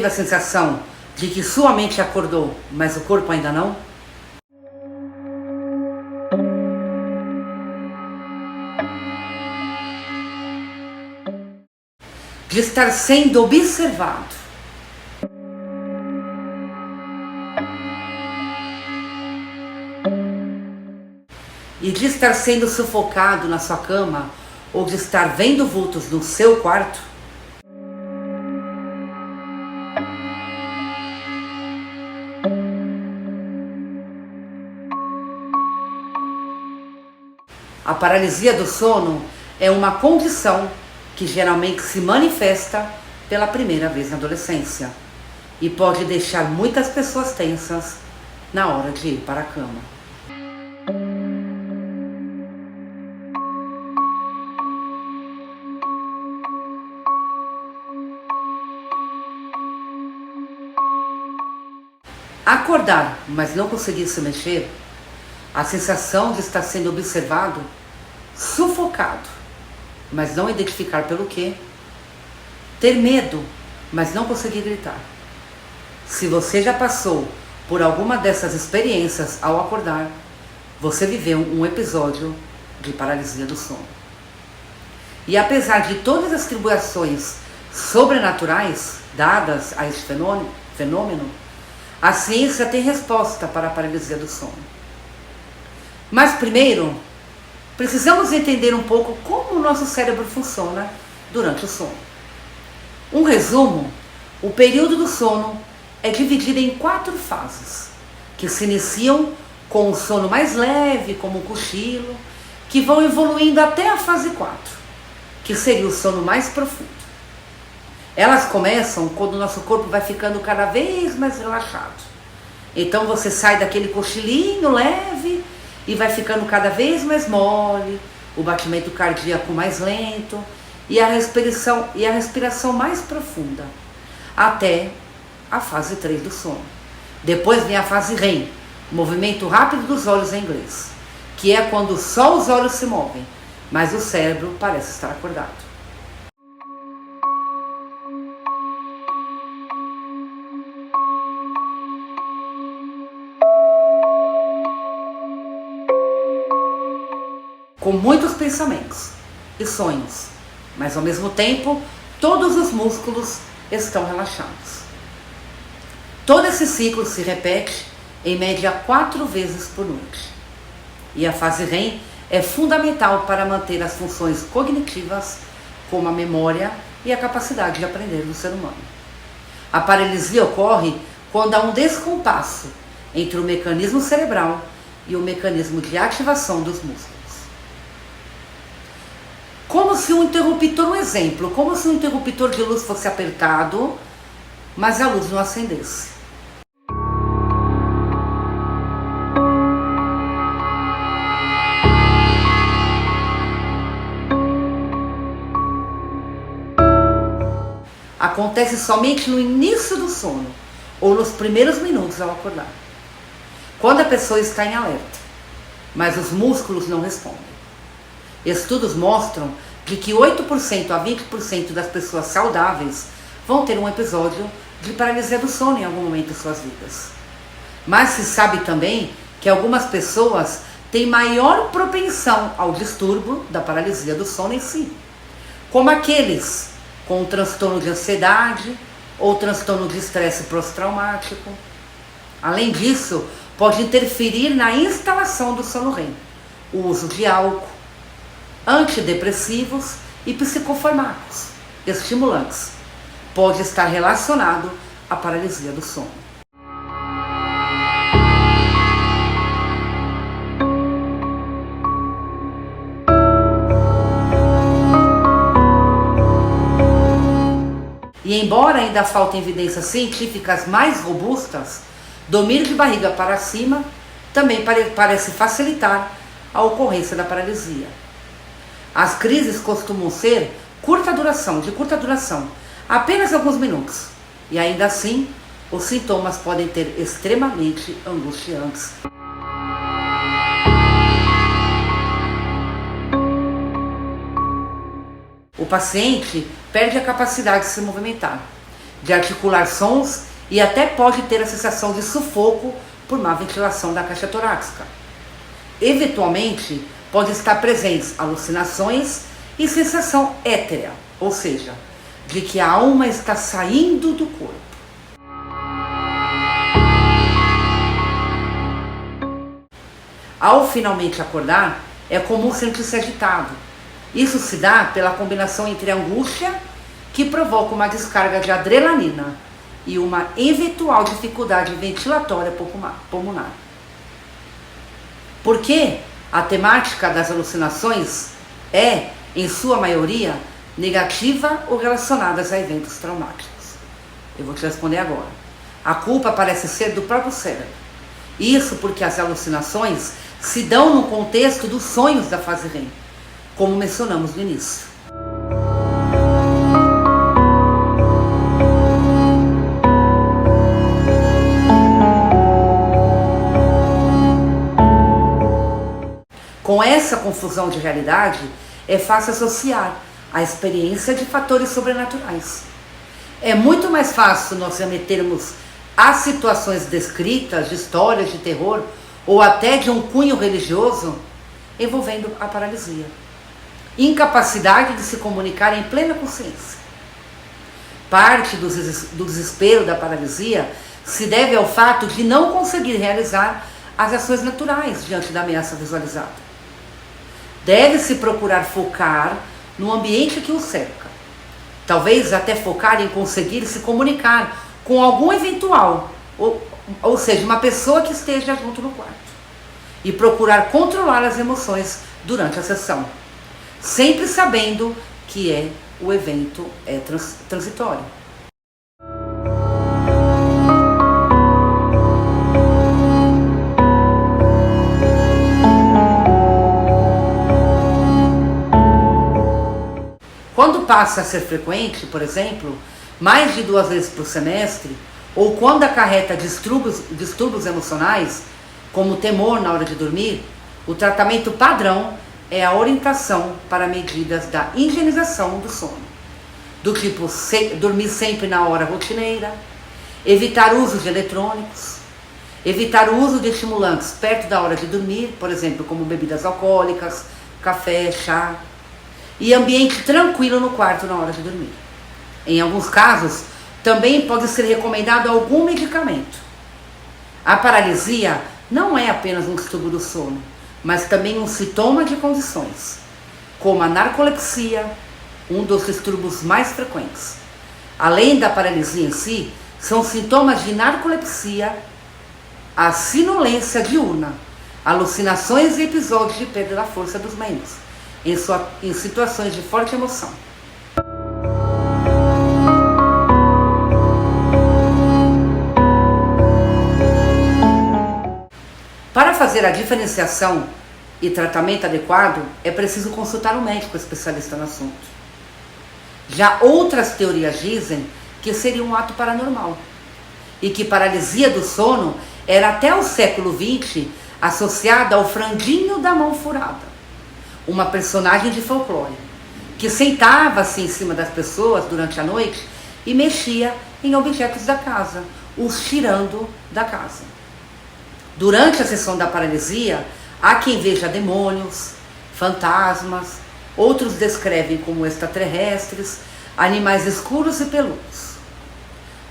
teve a sensação de que sua mente acordou, mas o corpo ainda não? De estar sendo observado. E de estar sendo sufocado na sua cama, ou de estar vendo vultos no seu quarto? A paralisia do sono é uma condição que geralmente se manifesta pela primeira vez na adolescência e pode deixar muitas pessoas tensas na hora de ir para a cama. Acordar, mas não conseguir se mexer, a sensação de estar sendo observado, sufocado, mas não identificar pelo quê, ter medo, mas não conseguir gritar. Se você já passou por alguma dessas experiências ao acordar, você viveu um episódio de paralisia do sono. E apesar de todas as atribuições sobrenaturais dadas a este fenômeno, a ciência tem resposta para a paralisia do sono. Mas primeiro, precisamos entender um pouco como o nosso cérebro funciona durante o sono. Um resumo: o período do sono é dividido em 4 fases, que se iniciam com o sono mais leve, como o cochilo, que vão evoluindo até a fase 4, que seria o sono mais profundo. Elas começam quando o nosso corpo vai ficando cada vez mais relaxado. Então você sai daquele cochilinho leve e vai ficando cada vez mais mole, o batimento cardíaco mais lento e a respiração mais profunda, até a fase 3 do sono. Depois vem a fase REM, movimento rápido dos olhos em inglês, que é quando só os olhos se movem, mas o cérebro parece estar acordado. Com muitos pensamentos e sonhos, mas ao mesmo tempo todos os músculos estão relaxados. Todo esse ciclo se repete em média 4 vezes por noite. E a fase REM é fundamental para manter as funções cognitivas, como a memória e a capacidade de aprender do ser humano. A paralisia ocorre quando há um descompasso entre o mecanismo cerebral e o mecanismo de ativação dos músculos. Como se um interruptor de luz fosse apertado, mas a luz não acendesse. Acontece somente no início do sono, ou nos primeiros minutos ao acordar, quando a pessoa está em alerta, mas os músculos não respondem. Estudos mostram de que 8% a 20% das pessoas saudáveis vão ter um episódio de paralisia do sono em algum momento de suas vidas. Mas se sabe também que algumas pessoas têm maior propensão ao distúrbio da paralisia do sono em si, como aqueles com transtorno de ansiedade ou transtorno de estresse pós-traumático. Além disso, pode interferir na instalação do sono REM, o uso de álcool, antidepressivos e psicofármacos, estimulantes. Pode estar relacionado à paralisia do sono. E embora ainda faltem evidências científicas mais robustas, dormir de barriga para cima também parece facilitar a ocorrência da paralisia. As crises costumam ser de curta duração, apenas alguns minutos, e ainda assim os sintomas podem ser extremamente angustiantes. O paciente perde a capacidade de se movimentar, de articular sons e até pode ter a sensação de sufoco por má ventilação da caixa torácica. Eventualmente, pode estar presentes alucinações e sensação éterea, ou seja, de que a alma está saindo do corpo. Ao finalmente acordar, é comum sentir-se agitado. Isso se dá pela combinação entre a angústia, que provoca uma descarga de adrenalina, e uma eventual dificuldade ventilatória pulmonar. Porque a temática das alucinações é, em sua maioria, negativa ou relacionadas a eventos traumáticos. Eu vou te responder agora. A culpa parece ser do próprio cérebro. Isso porque as alucinações se dão no contexto dos sonhos da fase REM, como mencionamos no início. Com essa confusão de realidade, é fácil associar a experiência de fatores sobrenaturais. É muito mais fácil nós remetermos a situações descritas de histórias de terror ou até de um cunho religioso envolvendo a paralisia. Incapacidade de se comunicar em plena consciência. Parte do desespero da paralisia se deve ao fato de não conseguir realizar as ações naturais diante da ameaça visualizada. Deve-se procurar focar no ambiente que o cerca. Talvez até focar em conseguir se comunicar com algum eventual, ou seja, uma pessoa que esteja junto no quarto. E procurar controlar as emoções durante a sessão, sempre sabendo que o evento é transitório. Quando passa a ser frequente, por exemplo, mais de 2 vezes por semestre, ou quando acarreta distúrbios emocionais, como temor na hora de dormir, o tratamento padrão é a orientação para medidas da higienização do sono, do tipo dormir sempre na hora rotineira, evitar o uso de eletrônicos, evitar o uso de estimulantes perto da hora de dormir, por exemplo, como bebidas alcoólicas, café, chá, e ambiente tranquilo no quarto na hora de dormir. Em alguns casos, também pode ser recomendado algum medicamento. A paralisia não é apenas um distúrbio do sono, mas também um sintoma de condições, como a narcolepsia, um dos distúrbios mais frequentes. Além da paralisia em si, são sintomas de narcolepsia, a sinolência diurna, alucinações e episódios de perda da força dos membros, em situações de forte emoção. Para fazer a diferenciação e tratamento adequado, é preciso consultar um médico especialista no assunto. Já outras teorias dizem que seria um ato paranormal e que paralisia do sono era até o século XX associada ao franjinho da mão furada, uma personagem de folclore, que sentava-se em cima das pessoas durante a noite e mexia em objetos da casa, os tirando da casa. Durante a sessão da paralisia, há quem veja demônios, fantasmas, outros descrevem como extraterrestres, animais escuros e peludos.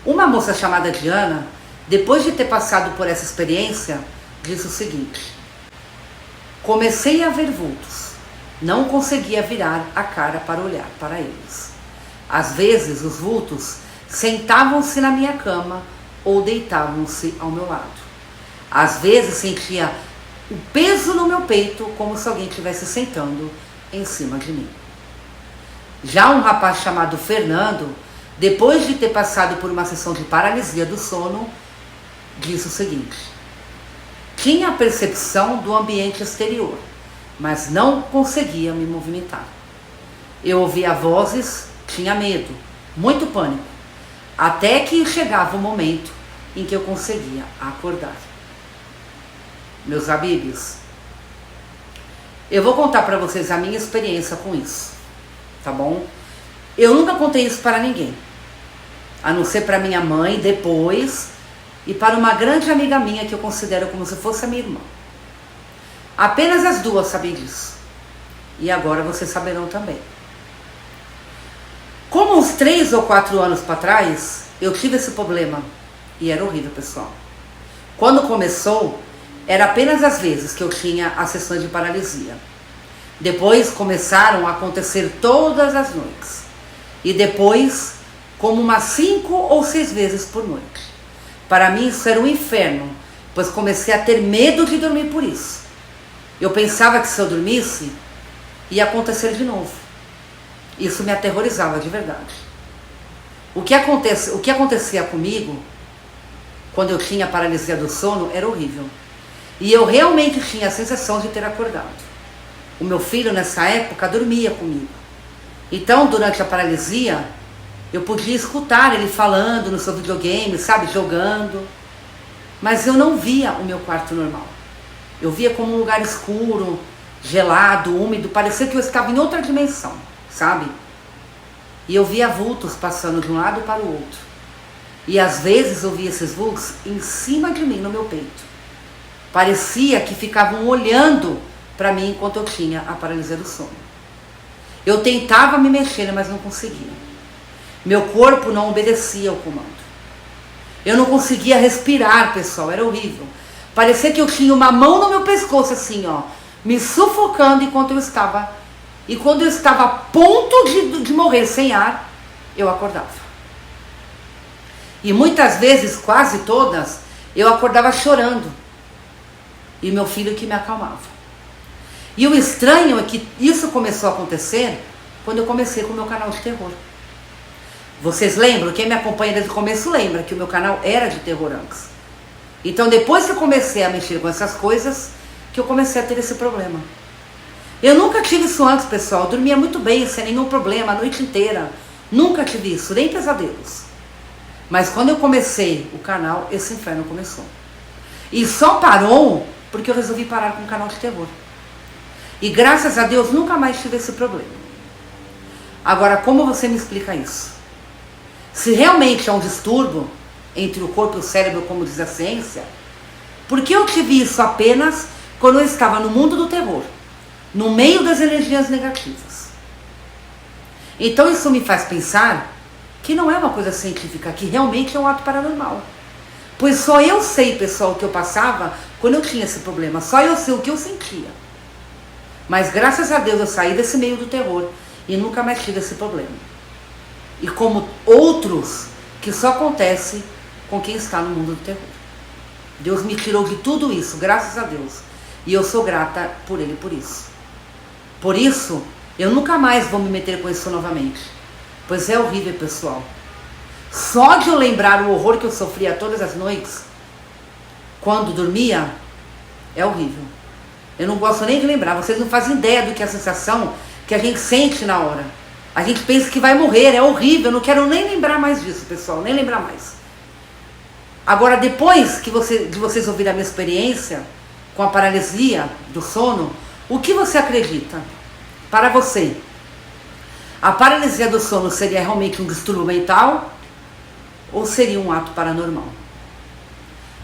Uma moça chamada Diana, depois de ter passado por essa experiência, disse o seguinte: comecei a ver vultos, não conseguia virar a cara para olhar para eles. Às vezes os vultos sentavam-se na minha cama ou deitavam-se ao meu lado. Às vezes sentia o peso no meu peito, como se alguém estivesse sentando em cima de mim. Já um rapaz chamado Fernando, depois de ter passado por uma sessão de paralisia do sono, disse o seguinte: tinha a percepção do ambiente exterior, mas não conseguia me movimentar. Eu ouvia vozes, tinha medo, muito pânico, até que chegava o momento em que eu conseguia acordar. Meus amigos, eu vou contar para vocês a minha experiência com isso, tá bom? Eu nunca contei isso para ninguém. A não ser para minha mãe depois e para uma grande amiga minha que eu considero como se fosse a minha irmã. Apenas as duas sabem disso. E agora vocês saberão também. Como uns 3 ou 4 anos para trás, eu tive esse problema. E era horrível, pessoal. Quando começou, era apenas às vezes que eu tinha as sessões de paralisia. Depois começaram a acontecer todas as noites. E depois, como umas 5 ou 6 vezes por noite. Para mim isso era um inferno, pois comecei a ter medo de dormir por isso. Eu pensava que se eu dormisse, ia acontecer de novo. Isso me aterrorizava de verdade. O que acontecia comigo, quando eu tinha paralisia do sono, era horrível. E eu realmente tinha a sensação de ter acordado. O meu filho, nessa época, dormia comigo. Então, durante a paralisia, eu podia escutar ele falando no seu videogame, sabe, jogando. Mas eu não via o meu quarto normal. Eu via como um lugar escuro, gelado, úmido, parecia que eu estava em outra dimensão, sabe? E eu via vultos passando de um lado para o outro. E às vezes eu via esses vultos em cima de mim, no meu peito. Parecia que ficavam olhando para mim enquanto eu tinha a paralisia do sono. Eu tentava me mexer, mas não conseguia. Meu corpo não obedecia ao comando. Eu não conseguia respirar, pessoal, era horrível. Parecia que eu tinha uma mão no meu pescoço, assim, ó, me sufocando enquanto eu estava. E quando eu estava a ponto de morrer sem ar, eu acordava. E muitas vezes, quase todas, eu acordava chorando. E meu filho que me acalmava. E o estranho é que isso começou a acontecer quando eu comecei com o meu canal de terror. Vocês lembram? Quem me acompanha desde o começo lembra que o meu canal era de terror antes. Então depois que eu comecei a mexer com essas coisas, que eu comecei a ter esse problema. Eu nunca tive isso antes, pessoal. Eu dormia muito bem, sem nenhum problema, a noite inteira. Nunca tive isso, nem pesadelos. Mas quando eu comecei o canal, esse inferno começou. E só parou porque eu resolvi parar com o canal de terror. E graças a Deus nunca mais tive esse problema. Agora, como você me explica isso? Se realmente é um distúrbio entre o corpo e o cérebro, como diz a ciência, por que eu tive isso apenas quando eu estava no mundo do terror, no meio das energias negativas? Então isso me faz pensar que não é uma coisa científica, que realmente é um ato paranormal. Pois só eu sei, pessoal, o que eu passava quando eu tinha esse problema, só eu sei o que eu sentia. Mas graças a Deus eu saí desse meio do terror e nunca mais tive esse problema. E como outros que só acontece com quem está no mundo do terror. Deus me tirou de tudo isso, graças a Deus. E eu sou grata por Ele por isso. Por isso, eu nunca mais vou me meter com isso novamente. Pois é horrível, pessoal. Só de eu lembrar o horror que eu sofria todas as noites, quando dormia, é horrível. Eu não gosto nem de lembrar. Vocês não fazem ideia do que é a sensação que a gente sente na hora. A gente pensa que vai morrer, é horrível. Eu não quero nem lembrar mais disso, pessoal. Nem lembrar mais. Agora, depois de vocês ouvirem a minha experiência com a paralisia do sono, o que você acredita? Para você, a paralisia do sono seria realmente um distúrbio mental ou seria um ato paranormal?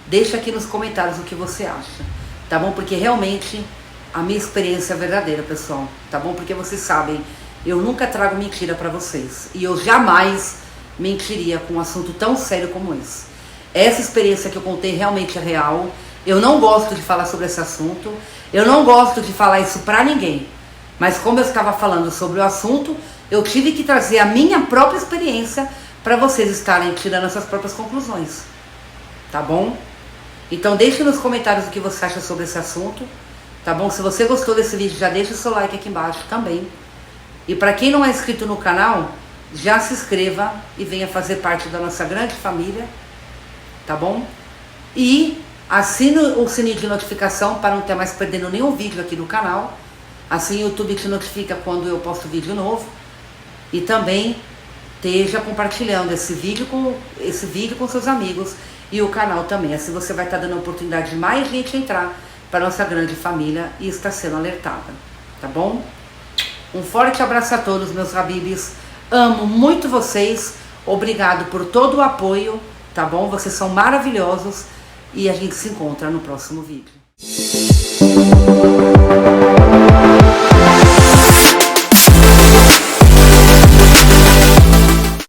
Deixa aqui nos comentários o que você acha, tá bom? Porque realmente a minha experiência é verdadeira, pessoal, tá bom? Porque vocês sabem, eu nunca trago mentira para vocês e eu jamais mentiria com um assunto tão sério como esse. Essa experiência que eu contei realmente é real. Eu não gosto de falar sobre esse assunto. Eu não gosto de falar isso pra ninguém. Mas como eu estava falando sobre o assunto, eu tive que trazer a minha própria experiência para vocês estarem tirando essas próprias conclusões. Tá bom? Então deixe nos comentários o que você acha sobre esse assunto. Tá bom? Se você gostou desse vídeo, já deixa o seu like aqui embaixo também. E para quem não é inscrito no canal, já se inscreva e venha fazer parte da nossa grande família. Tá bom? E assine o sininho de notificação para não ter mais perdendo nenhum vídeo aqui do canal. Assim o YouTube te notifica quando eu posto vídeo novo. E também esteja compartilhando esse vídeo com seus amigos e o canal também. Assim você vai estar dando a oportunidade de mais gente entrar para a nossa grande família e estar sendo alertada. Tá bom? Um forte abraço a todos, meus habibis. Amo muito vocês. Obrigado por todo o apoio, tá bom? Vocês são maravilhosos e a gente se encontra no próximo vídeo.